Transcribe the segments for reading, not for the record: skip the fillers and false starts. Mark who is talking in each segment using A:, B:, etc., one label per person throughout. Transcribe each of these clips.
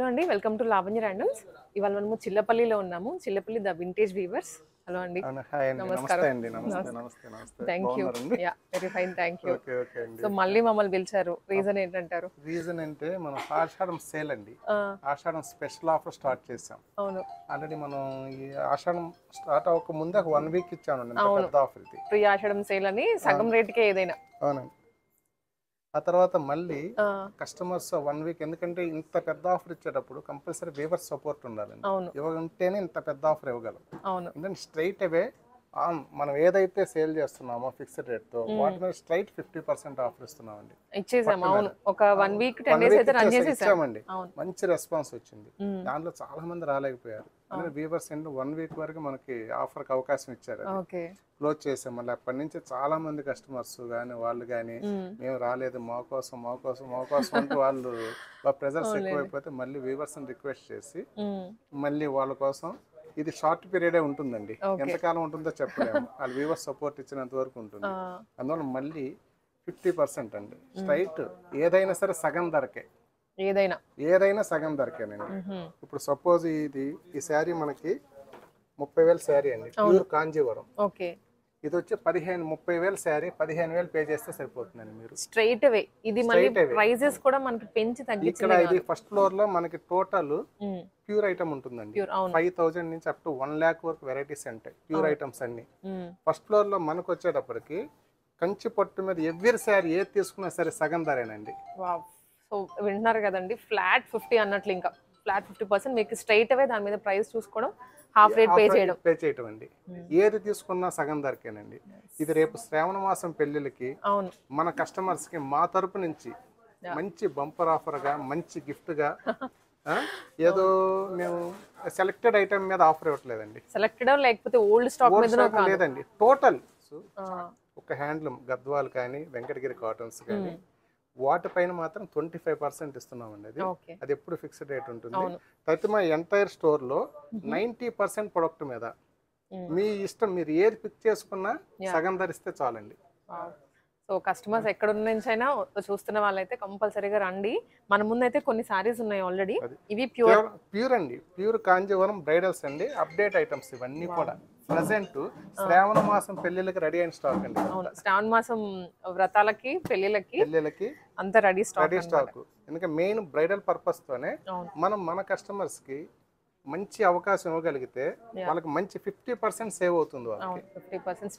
A: Hello అండి, welcome to Lavanya randoms. ఇవాళ మనము చిల్లపల్లిలో ఉన్నాము. Chillapalli the vintage weavers. Hello అండి,
B: హాయ్ అండి.
A: నమస్కారం.
B: నమస్తే అండి. నమస్తే.
A: Thank you.
B: బాగున్నారండి?
A: Yeah, very fine, thank you.
B: Okay అండి.
A: సో మళ్ళీ మమ్మల్ని పిలిచారు, రీజన్ ఏంటంటారు?
B: రీజన్ అంటే మనం ఆషాఢం సేల్ అండి. ఆషాఢం స్పెషల్ ఆఫర్ స్టార్ట్ చేసాం.
A: అవును,
B: ఆల్రెడీ మనం ఈ ఆషాఢం స్టార్ట్ అవ్వక ముందే ఒక 1 వీక్ ఇచ్చామండి. పెద్ద ఆఫర్ ఇది.
A: ప్రీ ఆషాఢం సేల్ అని సగం రేటుకే ఏదైనా.
B: అవునండి. ఆ తర్వాత మళ్ళీ కస్టమర్స్ 1 వీక్, ఎందుకంటే ఇంత పెద్ద ఆఫర్ ఇచ్చేటప్పుడు కంపల్సరీ వీవర్ సపోర్ట్ ఉండాలండి. ఇవ్వకుంటేనే ఇంత పెద్ద ఆఫర్ ఇవ్వగలం. ఎందుకంటే స్ట్రైట్ అవే మనం ఏదైతే సేల్ చేస్తున్నామో ఫిక్స్డ్ రేట్ తో వాటి మీద స్ట్రైట్ 50% ఆఫర్ ఇస్తున్నామండి.
A: ఇచ్చేసాము. అవును, ఒక 1 వీక్ 10 డేస్ అయితే రన్ చేసేసామండి.
B: మంచి రెస్పాన్స్ వచ్చింది. దాంట్లో చాలా మంది రాలేకపోయారు. వీవర్స్ 1 వీక్ వరకు మనకి ఆఫర్ కి అవకాశం ఇచ్చారు. క్లోజ్ చేసాం. మళ్ళీ అప్పటి నుంచి చాలా మంది కస్టమర్స్ కానీ వాళ్ళు కానీ మేము రాలేదు, మా కోసం అంటూ వాళ్ళు ప్రెజర్స్ ఎక్కువైపోతే మళ్ళీ వీవర్స్ రిక్వెస్ట్ చేసి మళ్ళీ వాళ్ళ కోసం, ఇది షార్ట్ పీరియడే ఉంటుందండి, ఎంతకాలం ఉంటుందో చెప్పలేము. వాళ్ళు వీవర్స్ సపోర్ట్ ఇచ్చినంత వరకు ఉంటుంది. అందువల్ల మళ్ళీ 50% అండి స్ట్రైట్. ఏదైనా సరే సగం ధరకే, ఏదైనా సగం ధరకేనండి. ఇప్పుడు సపోజ్ ఈ శారీ మనకి 30,000 శారీ అండి, ప్యూర్ కాంజీవరం. ఇది వచ్చి 30,000 శారీ 15,000 పే చేస్తే సరిపోతుందండి. మీరు
A: స్ట్రైట్ అవే ఇది మళ్ళీ ప్రైజెస్ కూడా మనకి పెంచి తగ్గించారు.
B: ఇక్కడ ఇది ఫస్ట్ ఫ్లోర్ లో మనకి టోటల్ ప్యూర్ ఐటమ్ ఉంటుందండి. 5,000 నుంచి అప్ టు 1 lakh వరకు వెరైటీస్ ఉంటాయి ప్యూర్ ఐటమ్స్ అన్ని. ఫస్ట్ ఫ్లోర్ లో మనకు వచ్చేటప్పటికి కంచి పట్టు మీద ఎవ్రీ శారీ ఏది తీసుకున్నా సరే సగం ధరేనండి.
A: సో వింటున్నారు కదండి, ఫ్లాట్ 50 అన్నట్లు, ఇంకా ఫ్లాట్ 50% మీకు స్ట్రైట్ అవే దాని మీద ప్రైస్ చూసుకోవడం, హాఫ్ రేట్ పే చేయడం
B: అండి. ఏది తీసుకున్నా సగం ధరకేనండి. ఇది రేపు శ్రావణ మాసం పెళ్లిళ్ళకి మన కస్టమర్స్ కి మా తరపు నుంచి మంచి బంపర్ ఆఫర్ గా, మంచి గిఫ్ట్ గా, ఏదో మేము సెలెక్టెడ్ ఐటమ్ మీద ఆఫర్ ఇవ్వట్లేదండి.
A: సెలెక్టెడ్ లేకపోతే ఓల్డ్ స్టాక్ మీద
B: లేదండి, టోటల్ ఒక హ్యాండ్లూమ్ గద్వాల్ కానీ వెంకటగిరి కాటన్స్ కానీ వాటిపైన మాత్రం 25% ఇస్తున్నామండి. అది ఎప్పుడు ఫిక్స్డ్ రేట్ ఉంటుంది. ప్రతి మా ఎంటైర్ స్టోర్ లో 90% ప్రొడక్ట్ మీద మీ ఇష్టం, మీరు ఏది పిక్ చేసుకున్నా సగం ధరిస్తే చాలండి.
A: సో కస్టమర్స్ ఎక్కడ నుంచి అయినా చూస్తున్న వాళ్ళైతే కంపల్సరీగా రండి. మన ముందు అయితే కొన్ని సారీస్ ఉన్నాయి ఆల్రెడీ. ఇవి
B: ప్యూర్ అండి, ప్యూర్ కాంజీవరం బ్రైడల్స్ అండి. అప్డేట్ ఐటమ్స్ ఇవన్నీ కూడా ప్రెసెంట్ శ్రావణ మాసం పెళ్లిళ్ళకి రెడీ అయిన స్టాక్ అండి.
A: శ్రావణ మాసం వ్రతాలకి పెళ్లిళ్ళకి అంత రెడీ స్టాక్.
B: ఎందుకంటే మెయిన్ బ్రైడల్ పర్పస్ తోనే మనం మన కస్టమర్స్ కి మంచి అవకాశం ఇవ్వగలిగితే వాళ్ళకి మంచి 50% సేవ్ అవుతుంది. వాళ్ళకి
A: 50%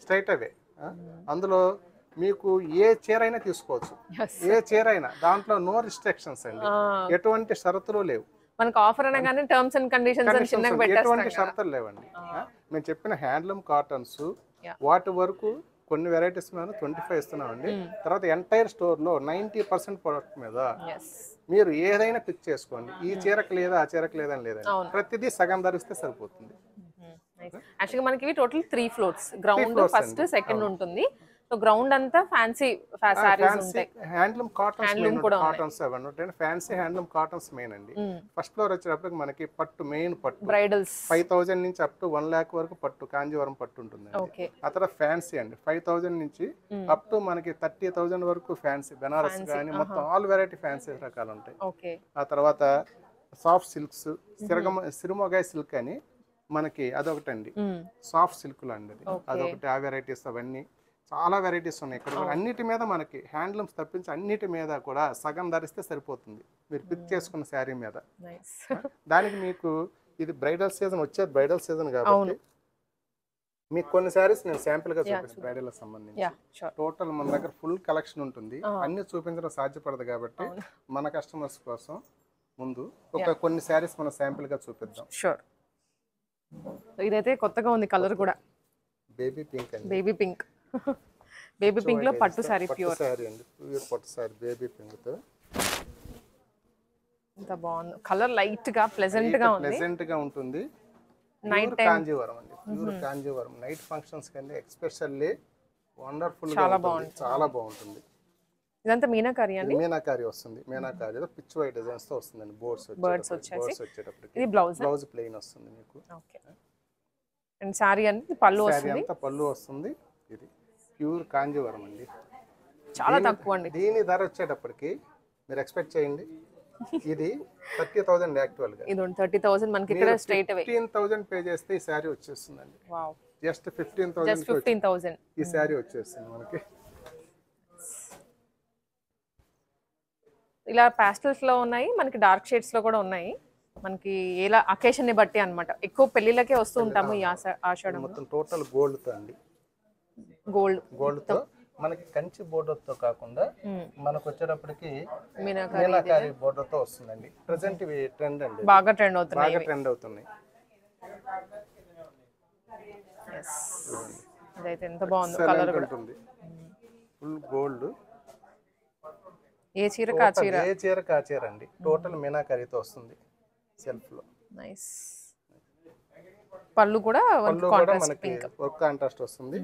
A: స్ట్రైట్ అవే.
B: అందులో మీకు ఏ చీర అయినా తీసుకోవచ్చు, ఏ చీర అయినా. దాంట్లో నో రిస్ట్రిక్షన్స్ అండి, ఎటువంటి షరతులు లేవు.
A: మనకు ఆఫర్ అనగానే టర్మ్స్ అండ్ కండిషన్స్ అని చిన్నగా పెట్టేస్తాం.
B: ఎటువంటి షరతులు లేవండి. మేము చెప్పిన హ్యాండ్లూమ్ కాటన్స్ వాటి వరకు కొన్ని వెరైటీస్ మీద 25 ఇస్తున్నామండి. తర్వాత ఎంటైర్ స్టోర్ లో 90% ప్రొడక్ట్ మీద మీరు ఏదైనా పిక్ చేసుకోండి. ఈ చీరకు లేదా, ఆ చీరకు లేదని లేదండి, ప్రతిదీ సగం ధరిస్తే సరిపోతుంది.
A: యాక్చువల్గా మనకి total 3 floors, ground first second ఉంటుంది. సో గ్రౌండ్ అంతా ఫ్యాన్సీ సారీస్ ఉంటాయి.
B: హ్యాండ్లూమ్ కాటన్స్ అవన్నీ ఉంటాయి. ఫ్యాన్సీ హ్యాండ్లూమ్ కాటన్స్ మెయిన్ అండి. ఫస్ట్ ఫ్లోర్ వచ్చేటప్పటికి మనకి పట్టు, మెయిన్ పట్టు
A: బ్రైడల్స్
B: 5,000 నుంచి అప్ టు 1 lakh వరకు పట్టు, కాంజీవరం పట్టు ఉంటుంది. ఆ తర్వాత ఫ్యాన్సీ అండి 5,000 నుంచి అప్ టు మనకి 30,000 వరకు ఫ్యాన్సీ, బెనారస్ కానీ మొత్తం ఆల్ వెరైటీ ఫ్యాన్సీ రకాలు ఉంటాయి. ఆ తర్వాత సాఫ్ట్ సిల్క్స్, సిరుమొగాయ్ సిల్క్ అని మనకి అదొకటండి, సాఫ్ట్ సిల్క్ లాంటిది అదొకటి. ఆ వెరైటీస్ అవన్నీ చాలా వెరైటీస్ ఉన్నాయి ఇక్కడ. అన్నిటి మీద మనకి హ్యాండ్లూమ్స్ తప్పించి అన్నిటి మీద కూడా సగం ధరిస్తే సరిపోతుంది మీరు పిక్ చేసుకున్న శారీ మీద. దానికి మీకు ఇది బ్రైడల్ సీజన్, వచ్చేది బ్రైడల్ సీజన్ కాబట్టి మీకు కొన్ని శారీస్ నేను శాంపిల్ గా చూపిస్తాను. బ్రైడల్ సంబంధించి టోటల్ మన దగ్గర ఫుల్ కలెక్షన్ ఉంటుంది. అన్ని చూపించడం సాధ్యపడదు కాబట్టి మన కస్టమర్స్ కోసం ముందు కొన్ని శారీస్ మనం శాంపిల్ గా చూపిద్దాం.
A: ఇదైతే కొత్తగా ఉంది, కలర్ కూడా
B: బేబీ పింక్ అండి.
A: బేబీ పింక్ లో పట్టు సారీ, ప్యూర్
B: సారీ అండి, ప్యూర్ పట్టు సారీ బేబీ పింక్ తో.
A: ఎంత బాగుంది కలర్, లైట్ గా ప్లెజెంట్ గా ఉంటుంది.
B: నైట్ కాంజీవరం అండి, ప్యూర్ కాంజీవరం. నైట్ ఫంక్షన్స్ కంటే ఎస్పెషల్లీ వండర్ఫుల్ గా ఉంటుంది, చాలా బాగుంటుంది.
A: ఇదంతా మీనాకారి అండి,
B: మీనాకారి వస్తుంది. మీనాకారిలో పిచ్ వై డిజైన్స్ తో వస్తుందండి. బోర్డ్స్ వచ్చేటప్పటికి
A: ఇది
B: బ్లౌజ్ ప్లెయిన్ వస్తుంది మీకు.
A: అండ్ సారీ అంటే పళ్ళు వస్తుంది,
B: అంతా పళ్ళు వస్తుంది. ఇది ప్యూర్ కాంజీవరం అండి,
A: చాలా తక్కువ అండి.
B: దీని ధర వచ్చేటప్పటికి మీరు ఎక్స్పెక్ట్ చేయండి ఇది 30,000 యాక్చువల్ గా.
A: ఇది 30,000 మనకి ఇక్కడ స్ట్రైట్ అవే
B: 15,000 పే చేస్తే ఈ శారీ వచ్చేస్తుందండి.
A: వావ్
B: జస్ట్ 15,000
A: జస్ట్ 15,000
B: ఈ శారీ వచ్చేస్తుంది మనకి.
A: ఇలా పాస్టల్స్ లో ఉన్నాయి, మనకి డార్క్ షేడ్స్ లో కూడా ఉన్నాయి. మనకి ఎలా అకేషన్ ని బట్టి అన్నమాట. ఎక్కువ పెళ్లిళ్ళకే వస్తూ ఉంటాము ఈ ఆషాఢం.
B: మొత్తం టోటల్ గోల్డ్ తో అండి. గోల్డ్ తో మనకి కంచి బోర్డర్ తో కాకుండా మనకు వచ్చేటప్పటికి మీనాకారి బోర్డర్ తో వస్తుందండి. ప్రెసెంట్ ఇవి ట్రెండ్ అండి,
A: బాగా ట్రెండ్ అవుతున్నాయి. ఇదైతే ఎంత బాగుందో కలర్ కూడా.
B: Full gold.
A: ఏ చీర
B: కా చీర అండి. టోటల్ మీనాకారితో వస్తుంది సెల్ఫ్ లో.
A: నైస్. పళ్ళు కూడా
B: మనకి వర్క్ కాంట్రాస్ట్ వస్తుంది.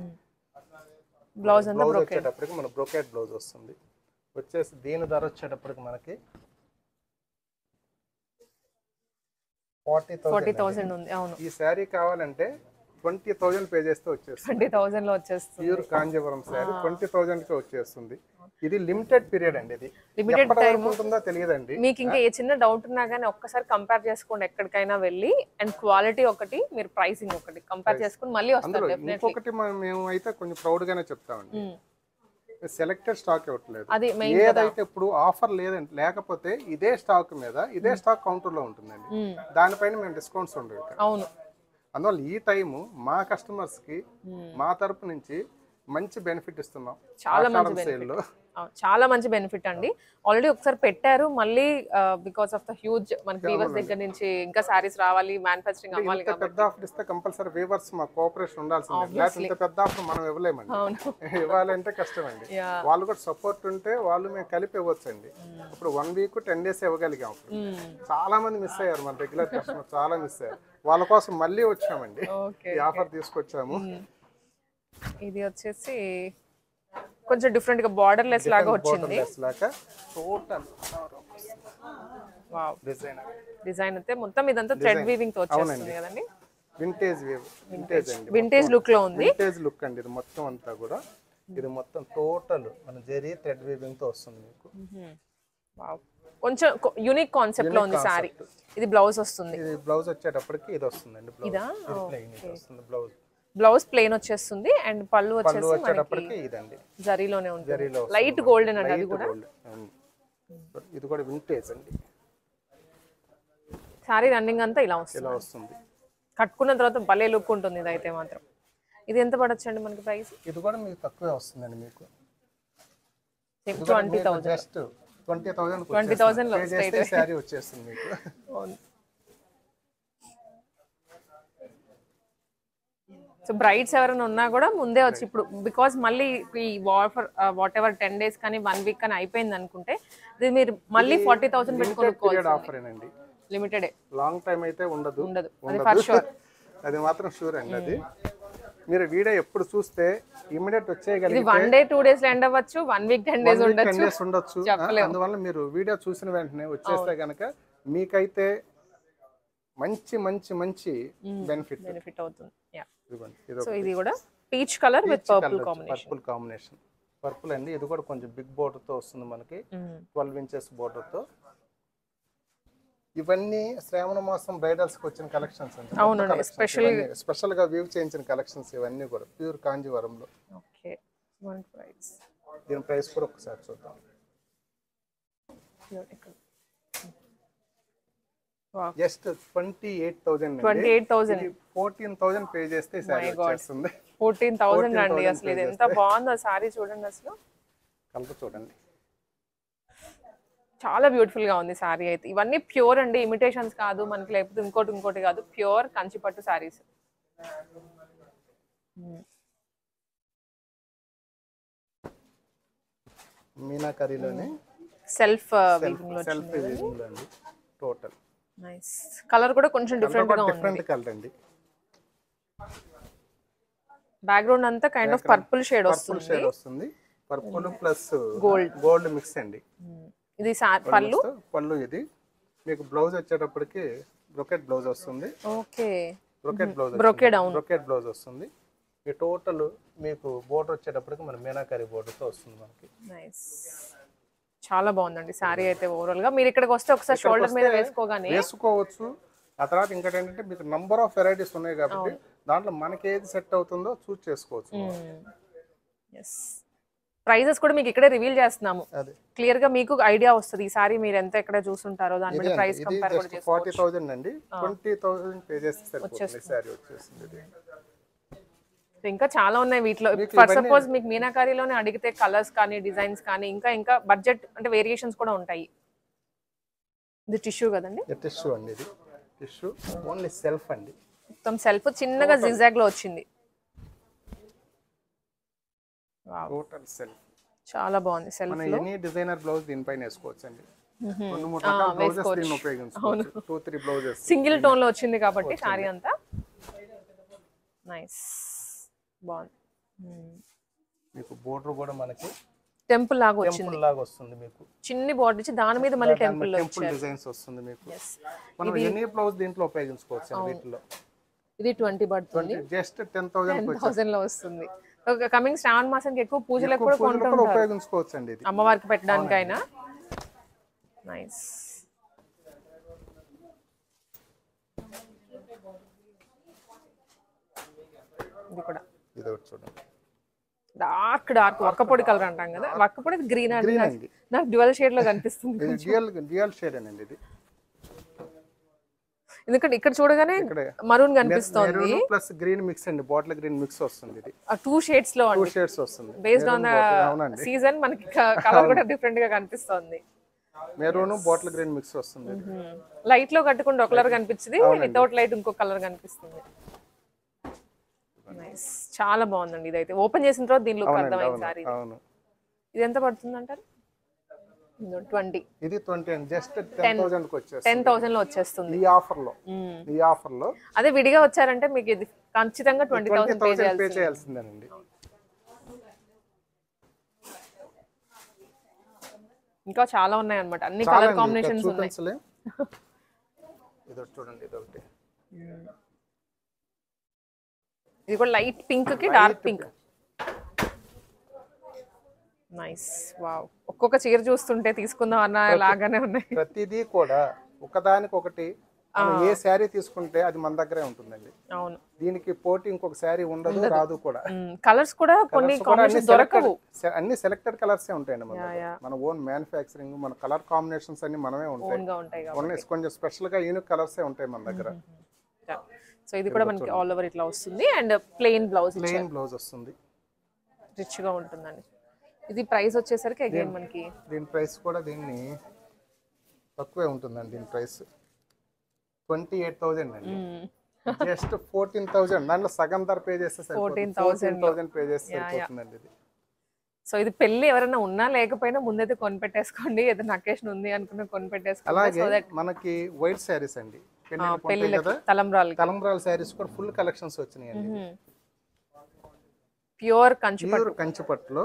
A: బ్లౌజ్
B: వచ్చేటప్పటికి మన బ్రోకెట్ బ్లౌజ్ వస్తుంది. వచ్చేసి దీని ధర వచ్చేటప్పటికి మనకి 40,000
A: ఉంది. అవును.
B: ఈ శారీ కావాలంటే 20,000 పే చేస్తే వచ్చేస్తుంది.
A: 20,000 లో వచ్చేస్తుంది.
B: ప్యూర్ కాంజీవరం శారీ 20,000 కి వచ్చేస్తుంది. ఇది లిమిటెడ్ పీరియడ్ అండి. ఇది
A: లిమిటెడ్ టైం
B: ఉంటుందో తెలియదండి.
A: మీకు ఇంకా ఏ చిన్న డౌట్ ఉన్నా గానీ ఒక్కసారి కంపేర్ చేసుకోండి ఎక్కడికైనా వెళ్ళి. అండ్ క్వాలిటీ ఒకటి, మీరు ప్రైసింగ్ ఒకటి కంపేర్ చేసుకుని మళ్ళీ వస్తారు డెఫినెట్లీ.
B: ఇంకొకటి మేము అయితే కొంచెం ప్రౌడ్ గానే చెప్తామండి, సెలెక్టెడ్ స్టాక్ ఇవ్వట్లేదు.
A: అది
B: ఏదైతే ఇప్పుడు ఆఫర్ లేదంటే లేకపోతే ఇదే స్టాక్ మీద ఇదే స్టాక్ కౌంటర్ లో ఉంటుందండి. దానిపైన మేము డిస్కౌంట్స్ ఉండవు.
A: అవును.
B: అందువల్ల ఈ టైము మా కస్టమర్స్ కి మా తరపు నుంచి మంచి బెనిఫిట్ ఇస్తున్నాం.
A: చాలా మంచి బెనిఫిట్ అండి. ఆల్రెడీ ఒకసారి పెట్టారు, మళ్ళీ బికాస్ ఆఫ్ ద హ్యూజ్ మనకి వీవర్స్ దగ్గర నుంచి ఇంకా సారీస్ రావాలి, మ్యానుఫ్యాక్చరింగ్ అవ్వాలి కాబట్టి
B: పెద్ద ఆఫర్ ఇస్తే కంపల్సరీ వీవర్స్ మా కోఆపరేషన్ ఉండాల్సిందే. ఇంత పెద్ద ఆఫర్ మనం ఇవ్వలేమండి. ఇవ్వాలంటే కష్టం అండి. వాళ్ళు కూడా సపోర్ట్ ఉంటే వాళ్ళు మేము కలిపి ఇవ్వచ్చండి. ఇప్పుడు 1 వీక్ 10 days ఇవ్వగలిగాం. చాలా మంది మిస్ అయ్యారు, మన రెగ్యులర్ కస్టమర్ చాలా మిస్ అయ్యారు. వాళ్ళ కోసం మళ్ళీ వచ్చామండి, ఈ ఆఫర్ తీసుకొచ్చాము.
A: ఇది వచ్చేసి కొంచెం డిఫరెంట్ గా బార్డర్ లెస్ లాగా వచ్చింది. వావ్ డిజైన్ అయితే మొత్తం ఇదంతా థ్రెడ్ వీవింగ్ తో వచ్చేస్తుంది కదండి. వింటేజ్ లుక్ లో ఉంది.
B: వింటేజ్ లుక్ అండి ఇది మొత్తం అంతా కూడా. ఇది మొత్తం టోటల్ మన జరీ థ్రెడ్ వీవింగ్ తో వస్తుంది మీకు.
A: వావ్ కొంచెం యూనిక్ కాన్సెప్ట్ లో ఉంది సారీ. ఇది బ్లౌజ్ వస్తుంది.
B: ఇది బ్లౌజ్ వచ్చేటప్పటికి ఇది వస్తుందండి. బ్లౌజ్
A: బ్లౌజ్ ప్లెయిన్ వచ్చేస్తుంది. అండ్ పళ్ళు
B: వచ్చేటప్పటికి ఇదండి
A: జరీలోనే ఉంటుంది. లైట్ గోల్డెన్ అండి అది కూడా.
B: ఇది కూడా వింటేజ్ అండి.
A: సారీ రన్నింగ్ అంతా ఇలా వస్తుంది. కట్టుకున్న తర్వాత భలే లుక్ ఉంటుంది. ఇది అయితే మాత్రం. ఇది ఎంత పడొచ్చు అండి మనకి ప్రైస్?
B: ఇది కూడా మీకు తక్కువే వస్తుందండి. మీకు
A: 20,000
B: జస్ట్ 20,000 లో సారీ వచ్చేస్తుంది మీకు.
A: సో బ్రైడ్స్ ఎవరైనా ఉన్నా కూడా ముందే వచ్చి ఇప్పుడు బికాస్ మళ్ళీ ఈ వాట్ ఎవర్ 10 days కానీ 1 week కానీ అయిపోయింది అనుకుంటే ఇది మీరు మళ్ళీ 40,000 పెట్టుకోవాలి. లిమిటెడ్
B: లాంగ్ టైం అయితే ఉండదు.
A: అది ఫర్ షూర్.
B: అది మాత్రం షూర్ అండి. అది మీరు వీడియో ఎప్పుడు చూస్తే ఇమిడియట్ వచ్చేయగలిగితే
A: 1 day 2 days లో ఎండ్ అవ్వచ్చు, 1 week 10 days ఉండొచ్చు.
B: అందువల్ల మీరు వీడియో చూసిన వెంటనే వచ్చేస్తే గనక మీకైతే మంచి మంచి మంచి బెనిఫిట్
A: అవుతుంది. సో ఇది కూడా peach colour with purple
B: combination. Purple అండి. ఇది కూడా కొంచెం బిగ్ బోర్డర్ తో వస్తుంది మనకి. 12 inches బోర్డర్ తో. ఇవన్నీ శ్రావణ మాసం బ్రైడల్స్ కి వచ్చిన కలెక్షన్స్ అండి.
A: అవునండి.
B: స్పెషల్ గా వీవ్ చేయించిన కలెక్షన్స్ ఇవన్నీ కూడా ప్యూర్ కాంజీవరంలో.
A: ఓకే.
B: దీని ప్రైస్ కూడా ఒకసారి చూద్దాం. జస్ట్ 28,000. 14,000 పే చేస్తే సారీ వచ్చేస్తుంది.
A: 14,000 అండి. అసలు ఇది ఎంత బాగుందో సారీ చూడండి. అసలు
B: కలర్ చూడండి,
A: చాలా బ్యూటిఫుల్ గా ఉంది సారీ అయితే. ఇవన్నీ ప్యూర్ అండి, ఇమిటేషన్స్ కాదు మనకి, లేకపోతే ఇంకోటి కాదు. ప్యూర్ కంచిపట్టు సారీస్.
B: మీనాకరీలోనే
A: సెల్ఫ్
B: వీవింగ్ అండి టోటల్.
A: నైస్. కలర్ కూడా కొంచెం డిఫరెంట్ గా ఉంది.
B: డిఫరెంట్ కలర్ అండి.
A: బ్యాక్గ్రౌండ్ అంతా కైండ్ ఆఫ్ పర్పుల్ షేడ్ వస్తుంది.
B: పర్పుల్ ప్లస్
A: గోల్డ్
B: మిక్స్ అండి.
A: ఇది పళ్ళు.
B: ఇది మీకు బ్లౌజ్ వచ్చేటప్పటికి బ్రోకెట్ బ్లౌజ్ వస్తుంది.
A: ఓకే.
B: బ్రోకెట్ బ్లౌజ్ వస్తుంది. ఈ టోటల్ మీకు బోర్డర్ వచ్చేటప్పటికి మన మీనాకరీ బోర్డర్ తో వస్తుంది మనకి.
A: నైస్. చాలా బాగుందండి శారీ అయితే ఓవరాల్ గా. మీరు ఇక్కడికి వస్తే ఒకసారి షోల్డర్ మీద వేసుకోగానే
B: వేసుకోవచ్చు. ఆ తర్వాత ఇంకోటి ఏంటంటే మీకు నంబర్ ఆఫ్ వెరైటీస్ ఉన్నాయి కాబట్టి దాంట్లో మనకి ఏది సెట్ అవుతుందో చూస్ చేసుకోవచ్చు.
A: ఎస్, ప్రైజెస్ కూడా మీకు ఇక్కడే రివీల్ చేస్తున్నాము.
B: అదే
A: క్లియర్ గా మీకు ఐడియా వస్తుంది ఈ సారీ మీరు ఎంత ఎక్కడ చూసుంటారో దాని మీద ప్రైస్ కంపేర్ కూడా చేసుకోవచ్చు.
B: 40,000 అండి, 20,000 పే చేస్తే సరిపోతుంది సారీ వచ్చేసింది.
A: ఇంకా చాలా ఉన్నాయి వీటిలో. ఫర్ సపోజ్ మీకు మీనాకారీలోనే అడిగితే కలర్స్ కానీ డిజైన్స్ కానీ ఇంకా ఇంకా బడ్జెట్ అంటే వేరియేషన్స్ కూడా ఉంటాయి. ఇది టిష్యూ కదండి?
B: టిష్యూ అండి, ఇది టిష్యూ ఓన్లీ సెల్ఫ్ అండి,
A: మొత్తం సెల్ఫ్ చిన్నగా జిగ్జాగ్ లో వచ్చింది.
B: టోటల్ సెల్ఫ్
A: చాలా బాగుంది. సెల్ఫ్
B: మన
A: లో
B: ఎనీ డిజైనర్ బ్లౌజ్ దీనిపైన వేసుకోవచ్చు అండి. 2-3 రకాల బ్లౌజెస్ దీన్ని ఉపయోగించుకోవచ్చు. 2-3 బ్లౌజెస్
A: సింగిల్ టోన్ లో వచ్చింది కాబట్టి సారీ అంతా నైస్ బాగుంది.
B: మీకు బోర్డర్ కూడా మనకి
A: టెంపుల్ లాగా వచ్చింది,
B: టెంపుల్ లాగా వస్తుంది. మీకు
A: చిన్ని బోర్డర్ ఇచ్చి దాని మీద మళ్ళీ టెంపుల్
B: డిజైన్స్ వస్తుంది. మీకు మనం ఎనీ బ్లౌజ్ దీంట్లో ఉపయోగించుకోవచ్చు. వీటిలో
A: ఇది 20 పడుతుంది,
B: జస్ట్ 10,000
A: లో వస్తుంది. కమింగ్ శ్రావణ మాసానికి ఎక్కువ పూజలకు కూడా కొంటుంటారు,
B: ఉపయోగించుకోవచ్చు అండి. ఇది
A: అమ్మవారికి పెట్టడానికైనా. నైస్. ఇది కూడా
B: ఇది ఒకటి చూడండి,
A: డార్క్ వక్కపొడి కలర్ అంటాం కదా, వక్కపొడి గ్రీన్ అండి, నాకు డ్యువల్ షేడ్ లో కనిపిస్తుంది.
B: డ్యూయల్ షేడ్ అండి ఇది,
A: ఎందుకంటే ఇక్కడ చూడగానే మరూన్ కనిపిస్తుంది
B: ప్లస్ గ్రీన్ మిక్స్ అండి, బాటిల్ గ్రీన్ మిక్స్ వస్తుంది. ఇది
A: 2 షేడ్స్ లో,
B: 2 షేడ్స్ వస్తుంది.
A: బేస్డ్ ఆన్ ద సీజన్ మనకి కలర్ కూడా డిఫరెంట్ గా కనిపిస్తుంది.
B: మెరూన్ బాటిల్ గ్రీన్ మిక్స్ వస్తుంది.
A: లైట్ లో కట్టుకుంటే ఒక కలర్ కనిపించింది, వితౌట్ లైట్ ఇంకో కలర్ కనిపిస్తుంది. నైస్, చాలా బాగుందండి. ఇదైతే ఓపెన్ చేసిన తర్వాత దీని లుక్ అర్థమైంది సారీ. ఇది ఎంత పడుతుంది అంటారు? 20.
B: ఇది 20 అండి, జస్ట్ 10,000 కి వచ్చేస్తుంది.
A: 10,000 లో వచ్చేస్తుంది
B: ఈ ఆఫర్ లో.
A: అదే విడిగా వచ్చారంటే మీకు ఇది ఖచ్చితంగా 20,000
B: పే చేయాల్సిందేనండి.
A: ఇంకా చాలా ఉన్నాయి అన్నమాట, అన్ని కలర్ కాంబినేషన్స్ ఉన్నాయి.
B: ఇది చూడండి, ఇది ఒకటి,
A: ఇది కూడా లైట్ పింక్ కి డార్క్ పింక్. Nice, wow. ఒక్కొక్క చీర చూస్తుంటే తీసుకుందాం అన్న లాగానే ఉన్నాయి.
B: ప్రతిదీ కూడా ఒకదానికొకటి ఏ శారీ తీసుకుంటే అది మన దగ్గరే ఉంటుందండి.
A: అవును,
B: దీనికి పోటీ ఇంకొక శారీ ఉండదు, రాదు కూడా.
A: కలర్స్ కూడా కొన్ని కాంబినేషన్స్ దొరకవు,
B: అన్ని సెలెక్టెడ్ కలర్స్ ఉంటాయండి. మన ఓన్ మ్యానుఫ్యాక్చరింగ్, మన కలర్ కాంబినేషన్స్ అన్ని మనమే ఉంటాయి. కొంచెం స్పెషల్ గా యూనిక్ కలర్స్ ఉంటాయి మన దగ్గర.
A: సో ఇది కూడా మనకి ఆల్ ఓవర్ ఇట్లా వస్తుంది అండ్ ప్లెయిన్ బ్లౌజ్
B: వస్తుంది,
A: రిచ్ గా ఉంటుందండి. ఇది ప్రైస్ వచ్చేసరికి అగైన్ మనకి
B: దీని ప్రైస్ కూడా దీన్ని తక్కువే ఉంటుందండి. దీని ప్రైస్ 28,000 అండి, జస్ట్ 14,000. దాంట్లో సగం ధర పే చేస్తే 14,000 పే చేస్తే సరిపోతుందండి ఇది.
A: సో ఇది పెళ్లి ఎవరైనా ఉన్నా లేకపోయినా ముందైతే కొనిపెట్టేసుకోండి, ఏదైనా అకేషన్ ఉంది అనుకున్నా కొనిపెట్టేసుకోండి.
B: అలాగే మనకి వైట్ శారీస్ అండి,
A: పెళ్లిళ్ళకి తలంబ్రాల
B: శారీస్ కూడా ఫుల్ కలెక్షన్స్ వచ్చినాయండి.
A: ప్యూర్
B: కంచిపట్టులో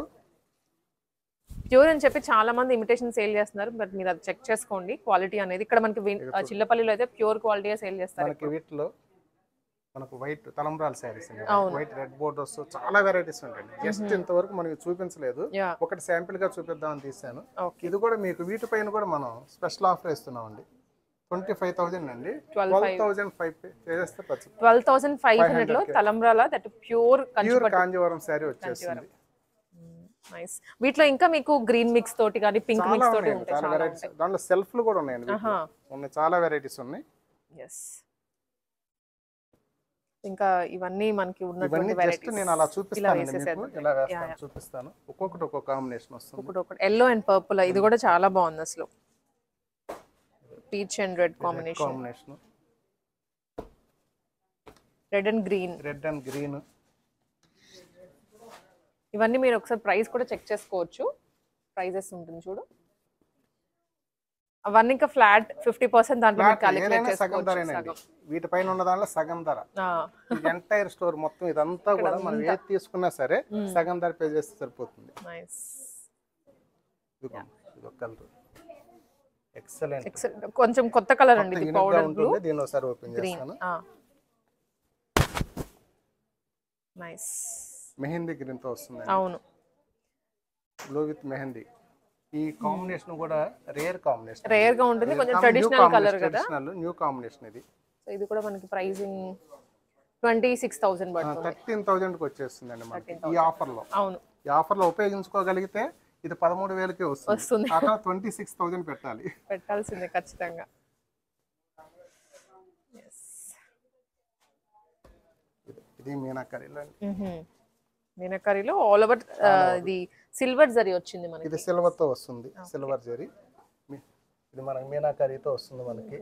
A: ప్యూర్ అని చెప్పి చాలా మంది ఇమిటేషన్ సేల్ చేస్తున్నారు, బట్ మీరు అది చెక్ చేసుకోండి క్వాలిటీ అనేది. ఇక్కడ మనకి చిల్లపల్లిలో అయితే ప్యూర్ క్వాలిటీ సేల్ చేస్తారు.
B: మనకి వీటిలో మనకు వైట్ తలంబ్రాల శారీస్ అండి, వైట్ రెడ్ బోర్డర్స్ చాలా వెరైటీస్ ఉంటాయి. జస్ట్ ఇంతవరకు మనకి చూపించలేదు, ఒకటి శాంపిల్ గా చూపిద్దామని తీసాను. ఇది కూడా మీకు వీటిపైన కూడా మనం స్పెషల్ ఆఫర్ ఇస్తున్నాం అండి. 25,000 అండి,
A: 12,500 లో తలంబ్రాల దట్ ప్యూర్
B: కాంజీవరం శారీ వచ్చేసింది.
A: నైస్. వీటిలో ఇంకా మీకు గ్రీన్ మిక్స్ తోటి కానీ పింక్ మిక్స్ తోటి ఉంటాయి, చాలా
B: వెరైటీస్. దాంట్లో సెల్ఫ్లు కూడా ఉన్నాయండి, ఉన్నాయి చాలా వెరైటీస్ ఉన్నాయి.
A: yes, ఇంకా ఇవన్నీ మనకి ఉన్నటువంటి వెరైటీస్
B: నేను అలా చూపిస్తాను మీకు, ఇలా వేస్తాను చూపిస్తాను. ఒక్కొక్కటి ఒక్కొక్క కాంబినేషన్ వస్తుంది.
A: ఒక్కొక్కటి yellow and purple, ఇది కూడా చాలా బాగుంది అసలు. Peach and red combination, red and green. ఇవన్నీ మీరు ఒకసారి ప్రైస్ కూడా చెక్ చేసుకోవచ్చు, ప్రైజెస్ ఉంటుంది చూడు. అవన్నీ ఇంకా ఫ్లాట్ 50% దాంట్లో మీరు క్యాలిక్యులేట్ చేసుకోవచ్చు.
B: వీటిపైన ఉన్న దాంట్లో సగం ధర, ఎంటైర్ స్టోర్ మొత్తం ఇదంతా కూడా మనం ఏది తీసుకున్నా సరే సగం ధర పే చేస్తే సరిపోతుంది.
A: Nice,
B: excellent.
A: కొంచెం కొత్త కలర్ అండి ఇది, పౌడర్ బ్లూ.
B: దీన్ని ఒకసారి ఓపెన్ చేస్తాను.
A: నైస్,
B: మెహందీ గ్రీన్ తో వస్తుంది.
A: అవును,
B: బ్లూ విత్ మెహందీ. ఈ కాంబినేషన్ కూడా రేర్ కాంబినేషన్,
A: రేర్ గా ఉంటుంది, కొంచెం ట్రెడిషనల్ కలర్ కదా.
B: న్యూ కాంబినేషన్ ఇది.
A: సో ఇది కూడా మనకి ప్రైసింగ్ 26,000 పడుతుంది.
B: 13,000 కి వచ్చేస్తుందండి మనకి ఈ ఆఫర్ లో.
A: అవును,
B: ఈ ఆఫర్ లో ఉపయోగించుకోగలిగితే ఇది 13,000కే వస్తుంది. అక్కడ 26,000
A: పెట్టాల్సిందే ఖచ్చితంగా.
B: ఇది మీనాకరీలో,
A: మీనాకరీలో ఆల్ ఓవర్ ఇది సిల్వర్ జరీ వచ్చింది మనకి.
B: ఇది సిల్వర్ తో వస్తుంది, సిల్వర్ జరీ. ఇది మనకి మీనాకరీతో వస్తుంది మనకి.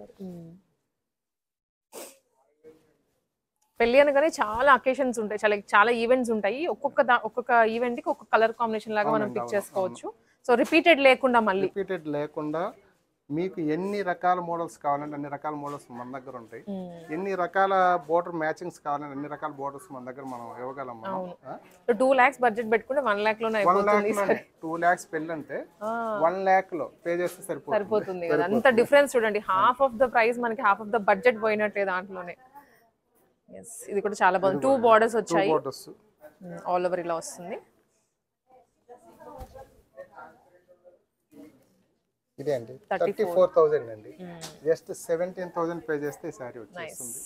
A: పెళ్లి అనగానే చాలా అకేషన్స్ ఉంటాయి, చాలా ఈవెంట్స్ ఉంటాయి. ఒక్కొక్క ఈవెంట్ కి ఒక్కొక్క కలర్ కాంబినేషన్ లాగా మనం పిక్ చేసుకోవచ్చు. సో రిపీటెడ్ లేకుండా
B: మీకు ఎన్ని రకాల మోడల్స్ కావాలంటే అన్ని రకాల మోడల్స్ మన దగ్గర ఉంటాయి. ఎన్ని రకాల బోర్డర్ మ్యాచింగ్స్ కావాలంటే అన్ని రకాల బోర్డర్స్ మన దగ్గర మనం ఇవ్వగలం.
A: 2 lakhs బడ్జెట్ పెట్టుకుంటే 1 lakh లోనే అయిపోతుంది.
B: 2 lakhs పెళ్ళి అంటే 1 lakh లో పే చేస్తే
A: సరిపోతుంది కదా. అంత డిఫరెన్స్ చూడండి, హాఫ్ ఆఫ్ ద ప్రైస్ మనకి హాఫ్ ఆఫ్ ద బడ్జెట్ పోయినట్టే దాంట్లోనే. ఇది కూడా చాలా బాగుంది. 2 borders వచ్చాయి, ఆల్ ఓవర్ ఇలా వస్తుంది.
B: ఇదే అండి 34,000 అండి. జస్ట్ 17,000 పే చేస్తే ఈ సారీ వచ్చేస్తుంది.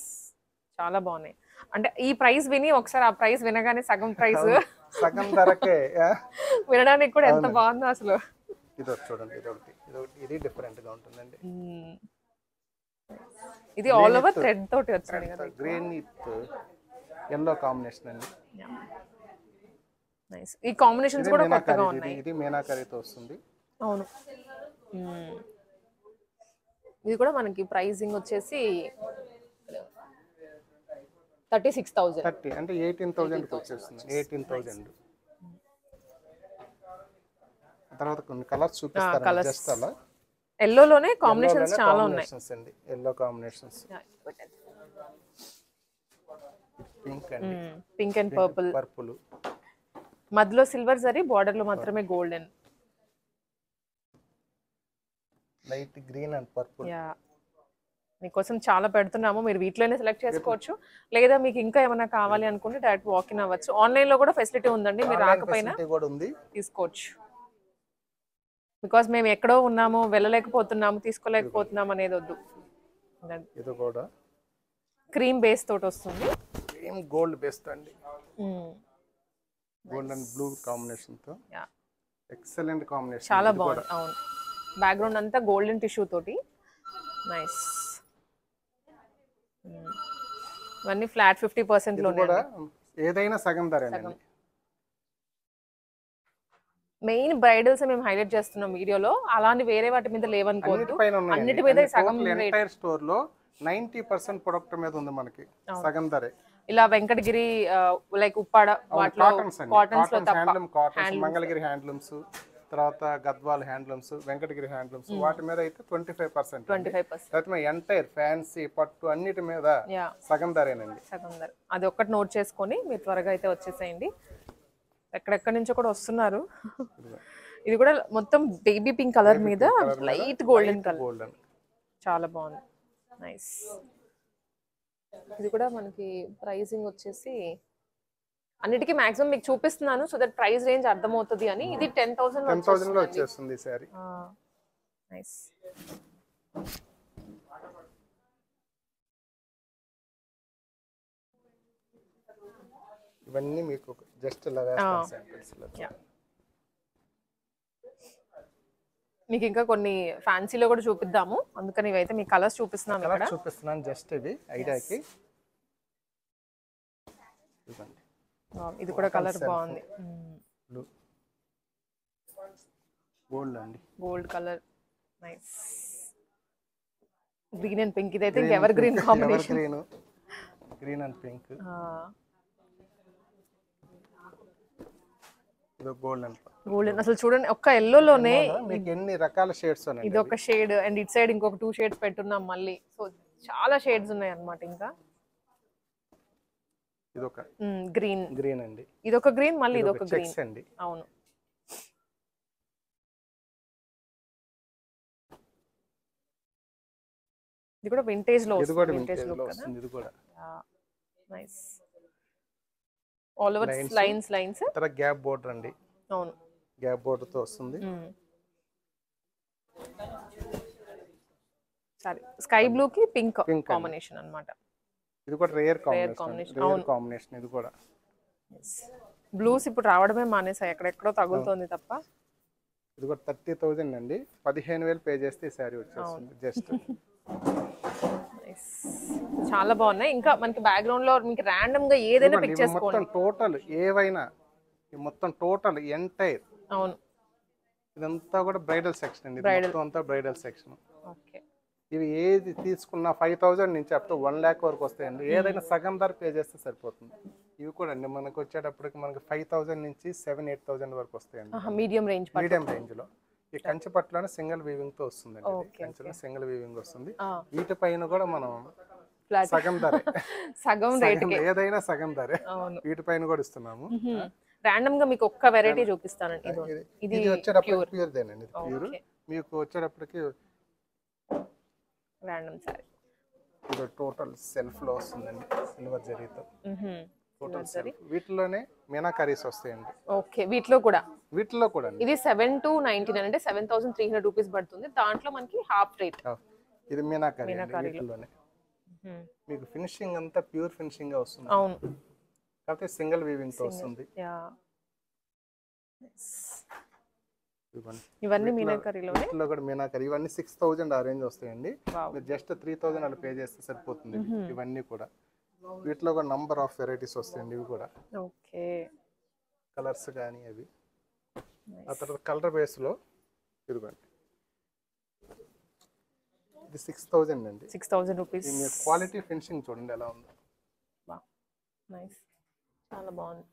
A: చాలా బాగున్నాయి. అంటే ఈ ప్రైస్ విని ఒకసారి ఆ ప్రైస్ వినగానే సగం ప్రైస్
B: సగం ధరకే
A: వినడానికి కూడా ఎంత బాగుందో అసలు.
B: ఇది చూడండి, ఇది డిఫరెంట్ గా ఉంటుందండి.
A: ఇది ఆల్ ఓవర్ థ్రెడ్ తోటి వచ్చింది కదా,
B: గ్రీన్ విత్ yellow కాంబినేషన్ అండి.
A: నైస్. ఈ కాంబినేషన్స్ కూడా కొత్తగా ఉన్నాయి.
B: ఇది మీనాకరీతో వస్తుంది.
A: అవును. ఇది కూడా మనకి ప్రైసింగ్ వచ్చేసి 36,000.
B: 30 అంటే 18,000 కి వచ్చేస్తుంది. 18,000. తర్వాత కొన్ని కలర్స్ చూపిస్తాను జస్ట్ అలా.
A: ఎల్లో లోనే కాంబినేషన్స్ చాలా ఉన్నాయి
B: అండి. ఎల్లో కాంబినేషన్స్, పింక్ అండి,
A: పింక్ అండ్ పర్పుల్.
B: మధ్యలో
A: సిల్వర్ జరీ, బార్డర్ లో మాత్రమే golden.
B: Light green and purple.
A: మీకోసం చాలా పెడుతున్నాము, మీరు వీటిలోనే సెలెక్ట్ చేసుకోవచ్చు. లేదా మీకు ఇంకా ఏమైనా కావాలి అనుకుంటే డైరెక్ట్ వాకిన్ అవ్వచ్చు. ఆన్లైన్ లో కూడా ఫెసిలిటీ ఉందండి, మీరు రాకపోయినా తీసుకోవచ్చు. బికాస్ మేము ఎక్కడో ఉన్నాము, వెళ్ళలేకపోతున్నాము, తీసుకోలేకపోతున్నాము అనేది వద్దు.
B: ఇది కూడా
A: క్రీమ్ బేస్ తోటి వస్తుంది.
B: క్రీమ్ గోల్డ్ బేస్ అండి. గోల్డ్ అండ్ బ్లూ కాంబినేషన్ తో ఎక్సలెంట్ కాంబినేషన్,
A: చాలా బాగుంది. అవును, బ్యాక్గ్రౌండ్ అంతా గోల్డెన్ టిష్యూ తోటి. నైస్. ఇవన్నీ ఫ్లాట్ 50% లోనే.
B: ఏదైనా సగం ధరేనండి.
A: మెయిన్ బ్రైడల్స్ మేము హైలైట్ చేస్తున్నాం వీడియోలో, అలాంటి వేరే వాటి మీద లేవనుకోవద్దు. అన్నిటి మీద సగం
B: ఎంటైర్ స్టోర్ లో 90% ప్రొడక్ట్ మీద ఉంది మనకి సగం ధరే.
A: ఇలా వెంకటగిరి లైక్ ఉప్పాడ వాటిలో కాటన్స్ లో తప్ప,
B: మంగళగిరి హ్యాండ్లూమ్స్, తర్వాత గద్వాల్ హ్యాండ్లూమ్స్, వెంకటగిరి హ్యాండ్లూమ్స్, వాటి మీద అయితే 25%. ఎంటైర్ ఫ్యాన్సీ పట్టు అన్నిటి మీద సగం ధరేనండి.
A: సగం ధర. అది ఒక్కటి నోట్ చేసుకొని మీరు త్వరగా అయితే వచ్చేసేయండి. ఎక్కడెక్కడి నుంచో కూడా వస్తున్నారు. ఇది కూడా మొత్తం బేబీ పింక్ కలర్ మీద లైట్ గోల్డెన్ కలర్, చాలా బాగుంది. నైస్. ఇది కూడా మనకి ప్రైసింగ్ వచ్చేసి అన్నిటికీ మాక్సిమం మీకు చూపిస్తున్నాను సో దట్ ప్రైస్ రేంజ్ అర్థమవుతుంది అని. ఇది 10,000
B: లో వచ్చేస్తుంది సారీ.
A: నైస్.
B: ఇవన్నీ మీకు జస్ట్ ఇలా వేస్తాను శాంపిల్స్ లో.
A: మీకు ఇంకా కొన్ని ఫ్యాన్సీలో కూడా చూపిద్దాము, అందుకని ఇవైతే మీ కలర్స్ చూపిస్తున్నాను ఇక్కడ.
B: చూపిస్తున్నాను జస్ట్ ఇది ఐడియాకి.
A: ఇది కూడా కలర్ బాగుంది.
B: బ్లూ గోల్డ్ అండి,
A: gold colour. Nice. Green and pink, ఇదైతే evergreen combination.
B: Green and pink. ఇది గోల్డెన్.
A: అసలు చూడండి, ఒక్క ఎల్లో లోనే
B: మీకు ఎన్ని రకాల షేడ్స్ ఉన్నాయి.
A: ఇది ఒక షేడ్ అండ్ ఇట్ సైడ్ ఇంకొక 2 షేడ్స్ పెట్టున్నాం మళ్ళీ. సో చాలా షేడ్స్ ఉన్నాయి అన్నమాట. ఇంకా
B: ఇదొక గ్రీన్ అండి,
A: ఇదొక గ్రీన్, మళ్ళీ ఇదొక గ్రీన్
B: అండి.
A: అవును. ఇది కూడా వింటేజ్ లో వస్తుంది.
B: ఇది కూడా
A: నైస్. All over lines.
B: తర్వాత గ్యాప్ బోర్డర్ అండి.
A: అవును,
B: గ్యాప్ బోర్డర్ తో వస్తుంది.
A: సరే స్కై బ్లూ కి పింక్
B: Pink
A: కాంబినేషన్ అన్నమాట.
B: ఇది కూడా రేర్
A: combination.
B: కాంబినేషన్ ఇది కూడా.
A: బ్లూస్ ఇప్పుడు రావడమే మానేసాయి, ఎక్కడెక్కడో తగులుతోంది తప్ప.
B: ఇది కూడా 30,000 అండి. 15,000 పే చేస్తే ఈ శారీ వచ్చేస్తుంది జస్ట్.
A: చాలా బాగున్నాయి. ఇంకా మనకి బ్యాక్గ్రౌండ్ లో మీకు ర్యాండమ్ గా ఏదైనా పిక్ చేసుకోండి.
B: మొత్తం టోటల్ ఏవైనా మొత్తం టోటల్ ఎంటైర్.
A: అవును,
B: ఇదంతా కూడా బ్రైడల్ సెక్షన్ అండి. మొత్తం అంతా బ్రైడల్ సెక్షన్.
A: ఓకే.
B: ఇవి ఏది తీసుకున్నా 5,000 నుంచి అప్ టు 1 lakh వరకు వస్తాయండి. ఏదైనా సగం ధర పే చేస్తే సరిపోతుంది. ఇవి కూడా అండి మనకు వచ్చేటప్పటికి మనకి 5,000 నుంచి 7,000-8,000 వరకు వస్తాయండి.
A: మీడియం రేంజ్
B: లో. ఈ కంచి పట్టులోనే సింగిల్ వీవింగ్ తో వస్తుందండి. కంచిలో సింగిల్ వీవింగ్ వస్తుంది. వీటిపైన కూడా మనం సగం ధరే,
A: సగం రేట్
B: ఏదైనా సగం ధరే వీటిపైన కూడా ఇస్తున్నాము.
A: రాండమ్ గా మీకు ఒక్క వెరైటీ చూపిస్తానండి.
B: ఇది వచ్చేటప్పటికి ప్యూర్ దేనండి. ఇది ప్యూర్ మీకు వచ్చేటప్పటికి
A: రాండమ్ సారీ.
B: ఇది టోటల్ సెల్ఫ్ లో వస్తుందండి, సిల్వర్ జరీతో. Total self. వీటిలోనే మీనాకరీస్ వస్తాయండి.
A: ఓకే, వీటిలో కూడా
B: ఇది
A: 7,299 అంటే 7,300 రూపీస్ పడుతుంది. దాంట్లో మనకి హాఫ్ రేట్.
B: ఇది మీనాకరీ వీటిలోనే. మీకు ఫినిషింగ్ అంతా ప్యూర్ ఫినిషింగ్ గా వస్తుంది.
A: అవును,
B: కాకపోతే సింగిల్ వీవింగ్ తో వస్తుంది.
A: ఇవన్నీ మీనాకరీలోనే.
B: వీటిలో కూడా మీనాకరీ. ఇవన్నీ 6,000 ఆ రేంజ్ వస్తాయండి. మీరు జస్ట్ 3,000 అలా పే చేస్తే సరిపోతుంది. ఇవన్నీ కూడా వీటిలో కూడా నంబర్ ఆఫ్ వెరైటీస్ వస్తాయండి. ఇవి కూడా
A: ఓకే,
B: కలర్స్ కానీ అవి. ఆ తర్వాత కలర్ బేస్ లో ఇదిగోండి. ఇది 6,000 అండి.
A: 6,000 రూపీస్.
B: క్వాలిటీ ఫినిషింగ్ చూడండి ఎలా ఉందో.
A: నైస్, చాలా బాగుంది.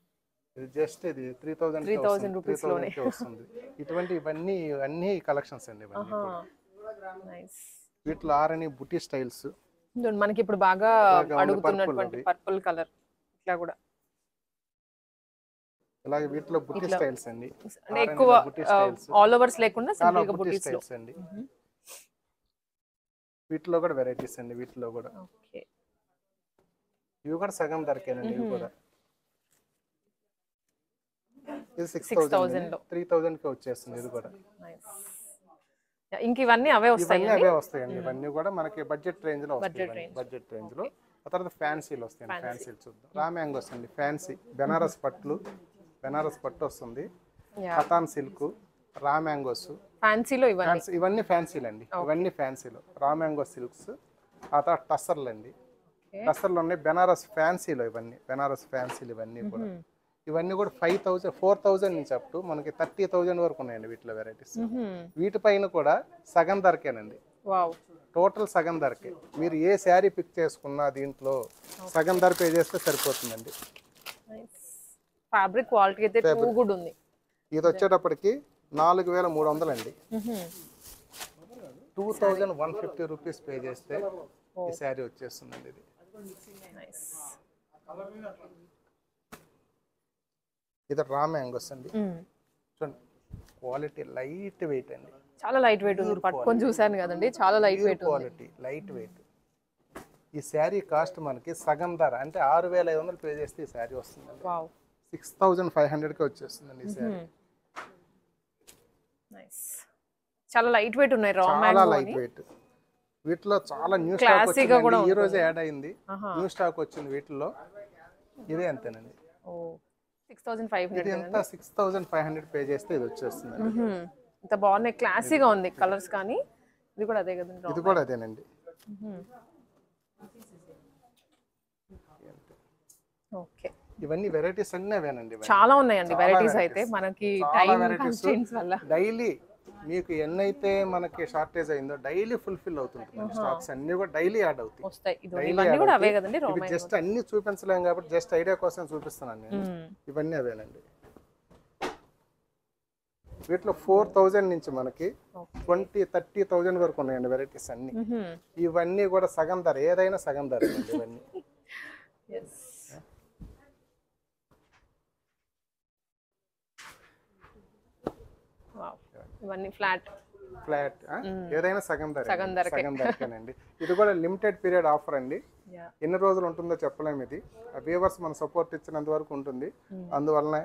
B: ఇది జస్ట్ ఇది 3,000
A: రూపీస్ లోనే
B: వస్తుంది. ఇటువంటి ఇవన్నీ అన్ని కలెక్షన్స్ అండి.
A: నైస్.
B: వీటిలో ఆరని బుటీ స్టైల్స్
A: మనకి ఇప్పుడు బాగా అడుగుతున్నటువంటి పర్పుల్ కలర్. ఇట్లా కూడా
B: అలాగే వీటిలో బుటీ స్టైల్స్ అండి.
A: ఎక్కువ ఆల్ ఓవర్స్ లేకుండా సింపుల్ గా బుటీ
B: స్టైల్స్ అండి. వీటిలో కూడా వెరైటీస్ అండి. వీటిలో కూడా
A: ఓకే,
B: ఇవి కూడా సగం ధరకేనండి. ఇవి కూడా ఇది 6,000 3,000 కి వచ్చేస్తుంది. ఇది కూడా
A: ఇంక ఇవన్నీ అవే
B: వస్తాయండి. ఇవన్నీ కూడా మనకి బడ్జెట్ రేంజ్ లో వస్తాయి. బడ్జెట్ రేంజ్ లో. ఆ తర్వాత ఫ్యాన్సీలు వస్తాయండి. ఫ్యాన్సీలు చూద్దాం. రా మ్యాంగోస్ అండి. ఫ్యాన్సీ బెనారస్ పట్టు వస్తుంది. కతాన్ సిల్క్, రా మ్యాంగోస్
A: ఫ్యాన్సీలో
B: ఇవన్నీ ఫ్యాన్సీలు అండి. ఇవన్నీ ఫ్యాన్సీలో రా మ్యాంగో సిల్క్స్. ఆ తర్వాత టస్సర్లు అండి. టస్సర్లు ఉన్నాయి. బెనారస్ ఫ్యాన్సీలో ఇవన్నీ బెనారస్ ఫ్యాన్సీలు. ఇవన్నీ కూడా 5,000 4,000 నుంచి అప్ టు మనకి 30,000 వరకు ఉన్నాయండి వీటిలో వెరైటీస్. వీటిపైన కూడా సగం ధరకేనండి. టోటల్ సగం ధరకే. మీరు ఏ శారీ పిక్ చేసుకున్నా దీంట్లో సగం ధర పే చేస్తే సరిపోతుందండి.
A: ఫ్యాబ్రిక్ క్వాలిటీ అయితే టూ గుడ్ ఉంది.
B: ఇది వచ్చేటప్పటికి 4,300 అండి. 2,150 రూపీస్ పే చేస్తే ఈ శారీ వచ్చేస్తుందండి. ఇది ఇది రా మ్యాంగోస్ అండి. చూడండి, క్వాలిటీ లైట్ వెయిట్ అండి.
A: చాలా లైట్ వెయిట్ ఉంది. పట్టుకొని చూసాను కదండి, చాలా లైట్ వెయిట్ ఉంది.
B: Quality light weight. ఈ శారీ కాస్ట్ మనకి సగం ధర అంటే 6,500 పే చేస్తే ఈ శారీ వస్తుందండి. 6,500 కి వచ్చేస్తుందండి ఈ శారీ.
A: చాలా లైట్ వెయిట్ ఉన్నాయి. రా మ్యాంగో
B: చాలా లైట్ వెయిట్. వీటిలో చాలా న్యూ స్టాక్ వచ్చింది. ఈ రోజే యాడ్ అయింది. న్యూ స్టాక్ వచ్చింది వీటిలో. ఇదే అంతేనండి.
A: 6,500.
B: ఎంత 6,500 పే చేస్తే ఇది వచ్చేస్తుంది.
A: ఇంత బాగున్నాయి, క్లాసీగా ఉంది కలర్స్. కానీ ఇది కూడా అదే కదండి.
B: ఇది కూడా అదేనండి.
A: ఓకే,
B: ఇవన్నీ వెరైటీస్ అన్నీ అవేనండి.
A: చాలా ఉన్నాయండి వెరైటీస్. అయితే మనకి టైం కన్స్ట్రెయిన్స్ వల్ల
B: డైలీ మీకు ఎన్నైతే మనకి షార్టేజ్ అయిందో డైలీ ఫుల్ఫిల్ అవుతుంది. స్టాక్స్ అన్ని కూడా డైలీ యాడ్ అవుతాయి.
A: ఇవన్నీ కూడా అవే కదండి.
B: జస్ట్ అన్ని చూపించలేం కాబట్టి జస్ట్ ఐడియా కోసం చూపిస్తున్నాను నేను. ఇవన్నీ అవేనండి. వీటిలో 4,000 నుంచి మనకి 20-30,000 వరకు ఉన్నాయండి వెరైటీస్ అన్ని. ఇవన్నీ కూడా సగం ధర, ఏదైనా సగం ధర ఇవన్నీ.
A: ఇవన్నీ ఫ్లాట్
B: ఏదైనా సగం ధరకేనండి. ఇది కూడా లిమిటెడ్ పీరియడ్ ఆఫర్ అండి. ఎన్ని రోజులు ఉంటుందో చెప్పలేము. ఇది వ్యూవర్స్ మన సపోర్ట్ ఇచ్చినంత వరకు ఉంటుంది. అందువలన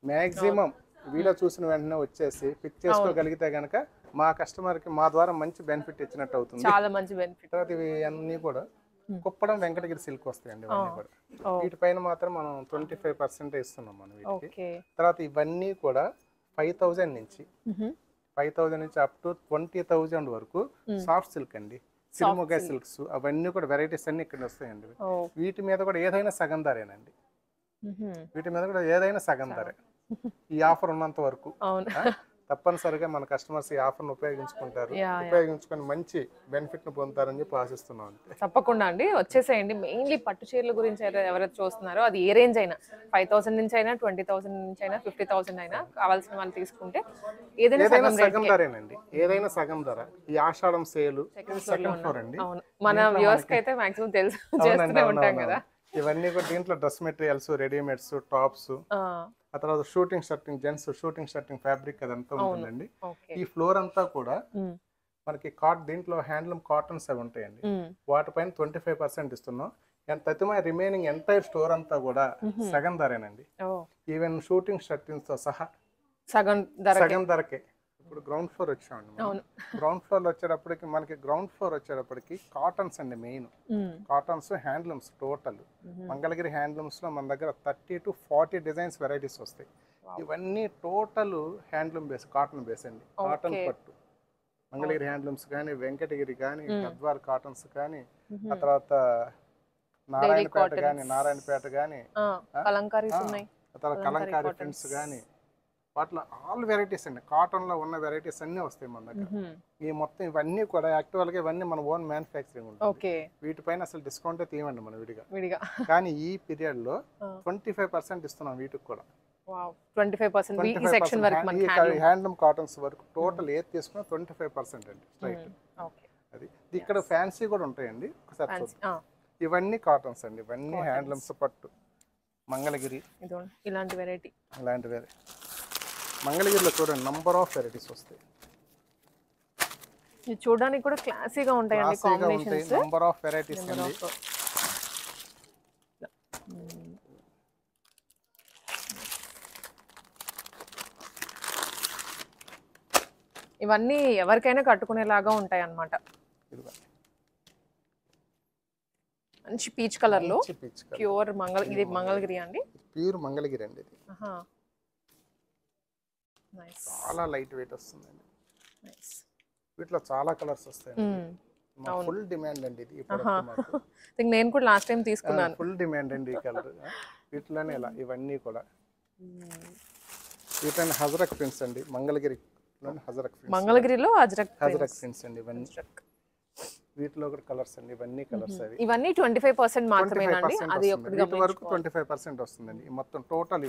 B: మ్యాక్సిమం వీడియో చూసిన వెంటనే వచ్చేసి పిక్ చేసుకోగలిగితే కనుక మా కస్టమర్ కి మా ద్వారా మంచి బెనిఫిట్ ఇచ్చినట్టు అవుతుంది.
A: చాలా మంచి బెనిఫిట్.
B: తర్వాత ఇవి అన్ని కూడా కుప్పడం వెంకటగిరి సిల్క్ వస్తాయండి ఇవన్నీ కూడా. వీటిపైన మాత్రం మనం 25% ఇస్తున్నాం మనం వీటికి. తర్వాత ఇవన్నీ కూడా 5,000 నుంచి 5,000 నుంచి అప్ టు 20,000 వరకు సాఫ్ట్ సిల్క్ అండి. సిరిమొగ్గ సిల్క్స్ అవన్నీ కూడా వెరైటీస్ అన్ని ఇక్కడ వస్తాయండి. వీటి మీద కూడా ఏదైనా సగం ధరేనండి. వీటి మీద కూడా ఏదైనా సగం ధరే ఈ ఆఫర్ ఉన్నంత వరకు. తప్పనిసరిగా మన కస్టమర్స్ ఈ ఆఫర్ను ఉపయోగించుకుంటారు, ఉపయోగించుకొని మంచి బెనిఫిట్ ను పొందుతారని చెప్పి ఆశిస్తున్నాం.
A: తప్పకుండా అండి వచ్చేసేయండి. మెయిన్లీ పట్టు చీరల గురించి ఎవరైతే చూస్తున్నారో అది ఏ రేంజ్ అయినా 5,000 నుంచి అయినా 20,000 నుంచి అయినా 50,000 అయినా కావాల్సిన వాళ్ళు తీసుకుంటే ఏదైనా
B: సగం ధరేనండి. ఏదైనా సగం ధర. ఈ ఆషాఢం సేల్ సెకండ్ ఫ్లోర్ అండి.
A: మన వ్యూవర్స్ కి అయితే మాక్సిమం తెలుసు, చేస్తూనే ఉంటాం కదా.
B: ఇవన్నీ కూడా దీంట్లో డ్రెస్ మెటీరియల్స్, రెడీమేడ్స్, టాప్స్, ఆ తర్వాత shooting shirting, gents shooting shirting fabric అదంతా ఉంటుందండి. ఈ ఫ్లోర్ అంతా కూడా మనకి దీంట్లో హ్యాండ్లూమ్ కాటన్స్ అవి ఉంటాయండి. వాటిపైన 25% ఇస్తున్నాం. తతిమా రిమైనింగ్ ఎంటైర్ స్టోర్ అంతా కూడా సగం ధరేనండి. ఈవెన్ షూటింగ్ షర్టింగ్స్ తో సహా సగం ధరకే. ఇప్పుడు గ్రౌండ్ ఫ్లోర్ వచ్చామండి. గ్రౌండ్ ఫ్లోర్ వచ్చేటప్పటికి మనకి కాటన్స్ అండి. Main cottons, handlooms total Mangalagiri handlooms లో మన దగ్గర 30 to 40 డిజైన్స్ వెరైటీస్ వస్తాయి. ఇవన్నీ total handloom base, cotton base అండి. కాటన్ పట్టు మంగళగిరి హ్యాండ్లూమ్స్ కానీ, వెంకటగిరి కానీ, గద్వాల్ కాటన్స్ కానీ, ఆ తర్వాత నారాయణపేట కానీ, ఆ తర్వాత కలంకారీ ప్రింట్స్ కానీ, వాటిలో ఆల్ వెరైటీస్ అండి. కాటన్ లో ఉన్న వెరైటీస్ అన్ని వస్తాయి మన దగ్గర. ఈ మొత్తం ఇవన్నీ కూడా యాక్చువల్ గా ఇవన్నీ మన ఓన్ మ్యానుఫ్యాక్చరింగ్ ఉంటుంది. వీటిపైన అసలు డిస్కౌంట్ తీయండి మనం విడిగా. కానీ ఈ పీరియడ్ లో 25% ఇస్తున్నాం వీటికి కూడా. 25% హ్యాండ్లూమ్ కాటన్స్ వరకు టోటల్ ఏది తీసుకున్నా 25% అండి స్ట్రైట్. అది ఇక్కడ ఫ్యాన్సీ కూడా ఉంటాయండి. ఒకసారి ఇవన్నీ కాటన్స్ అండి. ఇవన్నీ హ్యాండ్లూమ్స్ పట్టు మంగళగిరి.
A: ఇలాంటి వెరైటీ
B: మంగళగిరిలో చూడండి నంబర్ ఆఫ్ వెరైటీస్ వస్తాయి.
A: చూడడానికి కూడా క్లాసీగా ఉంటాయండి కాంబినేషన్స్.
B: నంబర్ ఆఫ్ వెరైటీస్ అండి.
A: ఇవన్నీ ఎవరికైనా కట్టుకునేలాగా ఉంటాయి అన్నమాట. మంచి పీచ్ కలర్ లో ప్యూర్ ఇది మంగళగిరి అండి.
B: ప్యూర్ మంగళగిరి అండి ఇది. చాలా లైట్ వెయిట్ వస్తుందండి. వీటిలో చాలా కలర్స్ వస్తాయి. ఫుల్ డిమాండ్ అండి ఇది.
A: నేను కూడా లాస్ట్ టైం తీసుకున్నాను.
B: ఫుల్ డిమాండ్ అండి ఈ కలర్. వీటిలోనే ఇలా ఇవన్నీ కూడా వీటిని హజరక్ ప్రింట్స్ అండి.
A: మంగళగిరిలో హజరక్
B: ప్రింట్స్ అండి. ఇవన్నీ వీటిలో కూడా కలర్స్ అండి. ఇవన్నీ కలర్స్ అవి.
A: ఇవన్నీ 25% మాత్రమేనండి. అది
B: వీటి వరకు 25% వస్తుందండి. ఈ మొత్తం టోటల్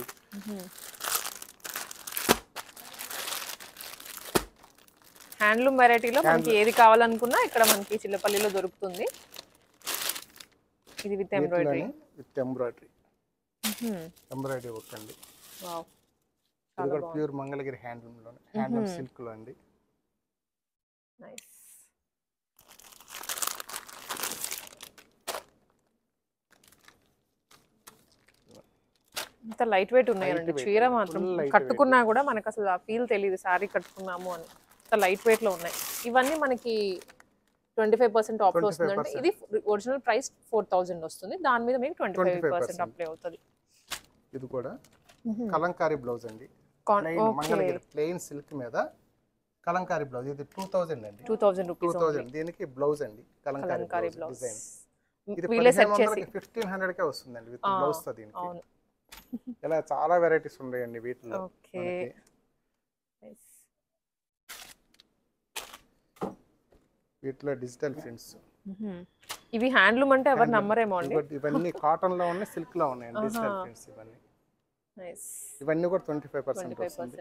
A: హ్యాండ్లూమ్ వెరైటీలో మనకి ఏది కావాలనుకున్నా ఇక్కడ మనకి చిల్లపల్లిలో దొరుకుతుంది. ఇది విత్ ఎంబ్రాయిడరీ
B: వర్క్ అండి. ఇది కూడా ప్యూర్ మంగళగిరి హ్యాండ్లూమ్ సిల్క్ లో అండి.
A: నైస్. ఇంత లైట్ వెయిట్ ఉన్నాయండి. చీర మాత్రం కట్టుకున్నా కూడా మనకు అసలు ఆ ఫీల్ తెలియదు సారీ కట్టుకున్నాము అని. ఇంత లైట్ వెయిట్ లో ఉన్నాయి. ఇవన్నీ మనకి 25% ఆఫ్ వస్తుందండి. ఇది ఒరిజినల్ ప్రైస్ 4,000 వస్తుంది. దాని మీద మీకు 25% అప్లై అవుతుంది.
B: ఇది కూడా కలంకారీ బ్లౌజ్ అండి. మంగళగిరి ప్లెయిన్ సిల్క్ మీద కలంకారీ బ్లౌజ్. ఇది 2,000 అండి. 2,000 రూపీస్. దీనికి బ్లౌజ్ అండి కలంకారీ బ్లౌజ్ డిజైన్. ఇది 1,500 కే వస్తుందండి విత్ బ్లౌజ్ తో. దీనికి ఇలా చాలా వెరైటీస్ ఉన్నాయండి వీటిలో. వీటిలో డిజిటల్ ప్రింట్స్.
A: ఇవి హ్యాండ్లూమ్ అంటే ఎవరు నమ్మరేమో అండి.
B: ఇవన్నీ కాటన్ లో ఉన్నాయి, సిల్క్ లో ఉన్నాయి డిజిటల్ ప్రింట్స్. ఇవన్నీ కూడా 25% వస్తుంది.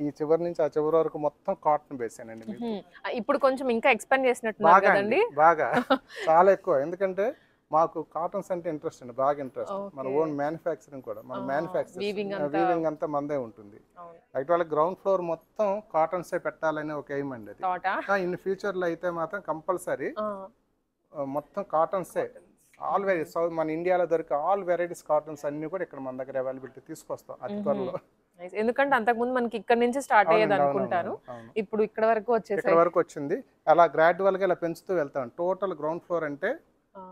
B: ఈ చివరి నుంచి ఆ చివరి వరకు మొత్తం కాటన్ బేసేనండి.
A: ఇప్పుడు కొంచెం ఇంకా ఎక్స్పాండ్ చేసినట్టున్నారు కదండి.
B: బాగా చాలా ఎక్కువ. ఎందుకంటే మాకు కాటన్స్ అంటే ఇంట్రెస్ట్ అండి, బాగా ఇంట్రెస్ట్. మన ఓన్ మ్యానుఫ్యాక్చరింగ్ కూడా, మన వీవింగ్ అంతా మందే ఉంటుంది. యాక్చువల్ గ్రౌండ్ ఫ్లోర్ మొత్తం కాటన్స్ పెట్టాలని ఒక ఎయిమ్ అండి అది. ఇన్ ఫ్యూచర్ లో అయితే మాత్రం కంపల్సరీ మొత్తం కాటన్సే ఆల్ వెరైటీస్. మన ఇండియాలో దొరికే ఆల్ వెరైటీస్ కాటన్స్ అన్ని కూడా ఇక్కడ మన దగ్గర అవైలబిలిటీ తీసుకొస్తాం అతి త్వరలో.
A: ఎందుకంటే అంతకుముందు మనకి ఇక్కడ నుంచి స్టార్ట్ అయ్యేది అనుకుంటాను, ఇప్పుడు ఇక్కడ వరకు వచ్చేసి
B: ఇక్కడ వరకు వచ్చింది. అలా గ్రాడ్యువల్ గా ఇలా పెంచుతూ వెళ్తాం. టోటల్ గ్రౌండ్ ఫ్లోర్ అంటే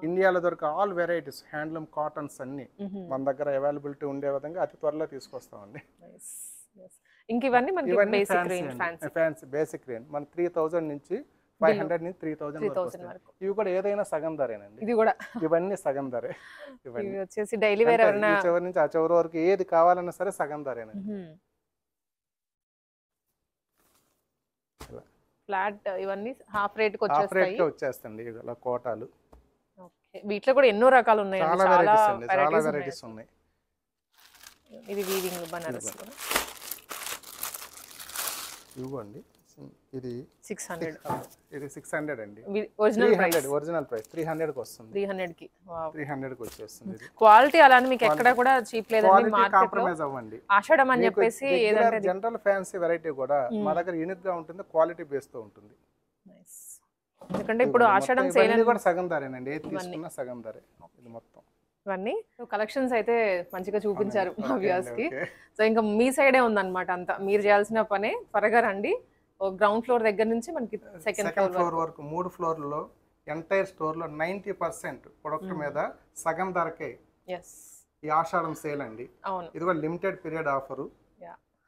B: ఇండియాలో దొరికే ఆల్ వెరైటీస్ హ్యాండ్లూమ్ కాటన్స్ అన్ని మన దగ్గర అవైలబిలిటీ ఉండే విధంగా అతి త్వరలో తీసుకొస్తామండి.
A: ఇంక ఇవన్నీ మనకి basic range
B: fancy basic range మన 3000 నుంచి 500 నుంచి 3000 వరకు. ఇవి కూడా ఏదైనా సగం ధరేనండి.
A: ఇది కూడా
B: ఇవన్నీ సగం ధరే.
A: ఇవి వచ్చేసి డైలీ వేర్ ఎవరైనా
B: ఈ చివరి నుంచి ఆ చివరి వరకు ఏది కావాలన్నా సరే సగం ధరేనండి.
A: ఫ్లాట్ ఇవన్నీ హాఫ్ రేట్ కి
B: హాఫ్ రేట్ కి వచ్చేస్తాయండి. ఇలా కోటాలు.
A: ఓకే, వీటిలో కూడా ఎన్నో రకాలు ఉన్నాయి,
B: చాలా వెరైటీస్ ఉన్నాయి.
A: ఇది వీవింగ్ బనారస్
B: ఇవ్వండి. ఇది
A: 600.
B: ఇది 600 అండి.
A: ఒరిజినల్
B: ప్రైస్ 300 కి వస్తుంది.
A: 300 కి
B: 300 కి వచ్చేస్తుంది.
A: క్వాలిటీ అలానే మీకు ఎక్కడ కూడా చీప్ లేదండి. మార్కెట్ లో
B: కాంప్రమైజ్ అవ్వండి.
A: ఆషాఢం అని చెప్పేసి ఏదంటే
B: జనరల్ ఫ్యాన్సీ వెరైటీ కూడా మా దగ్గర యూనిక్ గా ఉంటుంది, క్వాలిటీ బేస్ తో ఉంటుంది.
A: ఎందుకంటే ఇప్పుడు ఆషాఢం సేల్
B: అని కూడా సగం ధరేనండి. ఏది తీసుకున్నా సగం ధరే ఇది మొత్తం.
A: ఇవన్నీ కలెక్షన్స్ అయితే మంచిగా చూపించారు మా వ్యూయర్స్ కి. సో ఇంకా మీ సైడే ఉందన్నమాట అంతా. మీరు చేయాల్సిన పనే త్వరగా రండి. గ్రౌండ్ ఫ్లోర్ దగ్గర నుంచి మనకి సెకండ్
B: ఫ్లోర్ వరకు 3 ఫ్లోర్లలో ఎంటైర్ స్టోర్ లో 90% ప్రొడక్ట్ మీద సగం ధరకే ఈ ఆషాఢం సేల్ అండి. ఇది కూడా లిమిటెడ్ పీరియడ్ ఆఫర్.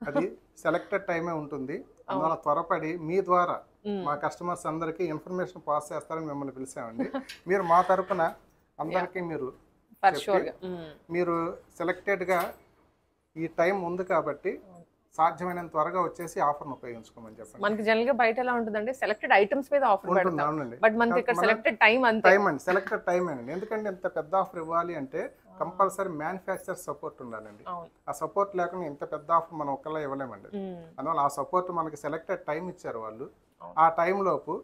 B: అది సెలెక్టెడ్ టైమే ఉంటుంది. అందువల్ల త్వరపడి మీ ద్వారా మా కస్టమర్స్ అందరికి ఇన్ఫర్మేషన్ పాస్ చేస్తారని మిమ్మల్ని పిలిచామండి. మీరు మా తరపున అందరికి మీరు సెలెక్టెడ్ గా ఈ టైం ఉంది కాబట్టి సాధ్యమైనంత త్వరగా వచ్చేసి ఆఫర్ ఉపయోగించుకోమని చెప్పండి.
A: మనకి జనరల్ గా బయట ఎలా ఉంటుందంటే సెలెక్టెడ్ ఐటమ్స్ మీద ఆఫర్ పెడతాం, బట్ మనకి ఇక్కడ సెలెక్టెడ్ టైం అంతే.
B: టైం అండి, సెలెక్టెడ్ టైం అండి. ఎందుకంటే ఇంత పెద్ద ఆఫర్ ఇవ్వాలి అంటే కంపల్సరీ మ్యానుఫ్యాక్చర్ సపోర్ట్ ఉండాలండి. ఆ సపోర్ట్ లేకుండా ఇంత పెద్ద ఆఫర్ మనం ఒక్కలా ఇవ్వలేమండి. అందువల్ల ఆ సపోర్ట్ మనకి సెలెక్టెడ్ టైం ఇచ్చారు వాళ్ళు. ఆ టైం లోపు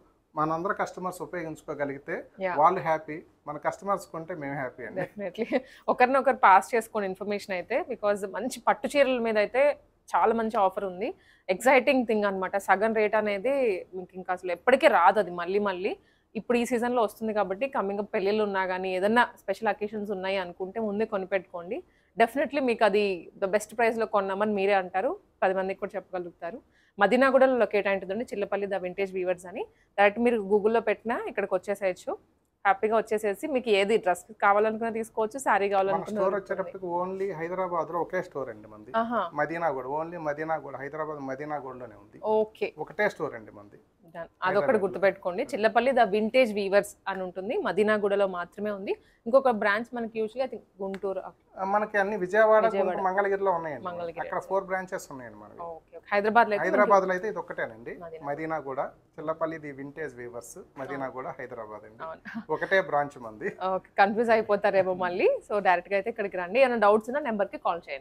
B: మనందరూ కస్టమర్స్ ఉపయోగించుకోగలిగితే వాళ్ళు హ్యాపీ, మన కస్టమర్స్ కొంటే మేము హ్యాపీ అండి.
A: డెఫినెట్లీ ఒకరినొకరు పాస్ చేసుకోండి ఇన్ఫర్మేషన్ అయితే. బికాజ్ మంచి పట్టు చీరల మీద అయితే చాలా మంచి ఆఫర్ ఉంది. ఎక్సైటింగ్ థింగ్ అనమాట. సగం రేట్ అనేది మీకు ఇంకా అసలు ఎప్పటికీ రాదు. అది మళ్ళీ ఇప్పుడు ఈ సీజన్లో వస్తుంది కాబట్టి కమింగ్ అప్ పెళ్ళిళ్ళు ఉన్నా కానీ ఏదన్నా స్పెషల్ అకేషన్స్ ఉన్నాయి అనుకుంటే ముందే కొనిపెట్టుకోండి. డెఫినెట్లీ మీకు అది ద బెస్ట్ ప్రైస్లో కొన్నామని మీరే అంటారు, 10 మందికి కూడా చెప్పగలుగుతారు. మదీనాగూడలో లొకేట్ అయింటుందండి చిల్లపల్లి ద వింటేజ్ వీవర్స్ అని. డైరెక్ట్ మీరు గూగుల్లో పెట్టినా ఇక్కడికి వచ్చేసేయచ్చు. హ్యాపీగా వచ్చేసేసి మీకు ఏది డ్రెస్ కావాలనుకున్నా తీసుకోవచ్చు, శారీ కావాలనుకున్నా.
B: స్టోర్ వచ్చేటప్పటికి ఓన్లీ హైదరాబాద్ లో ఒకే స్టోర్ అండి మంది. మదీనాగూడ, ఓన్లీ మదీనాగూడ, హైదరాబాద్ మదీనాగూడలోనే ఉంది.
A: ఓకే,
B: ఒకటే స్టోర్ అండి మంది.
A: అదొకటి గుర్తుపెట్టుకోండి. చిల్లపల్లి ద వింటేజ్ వీవర్స్ అని ఉంటుంది, మదీనాగూడలో మాత్రమే ఉంది. ఇంకొక బ్రాంచ్ మనకి యూజువల్లీ ఐ థింక్ గుంటూరు,
B: మనకి అన్ని విజయవాడ, మంగళగిరిలో ఉన్నాయండి. అక్కడ 4 బ్రాంచెస్ ఉన్నాయండి మనకి.
A: హైదరాబాద్
B: లో అయితే ఇది ఒక్కటేనండి. Madinaguda, Chillapalli the vintage weavers, Madinaguda, Hyderabad అండి. ఒకటే బ్రాంచ్ మంది.
A: కన్ఫ్యూజ్ అయిపోతారేమో మళ్ళీ. సో డైరెక్ట్ గా అయితే ఇక్కడికి రండి. ఏమైనా డౌట్స్ ఉన్నా నెంబర్ కి కాల్ చేయండి.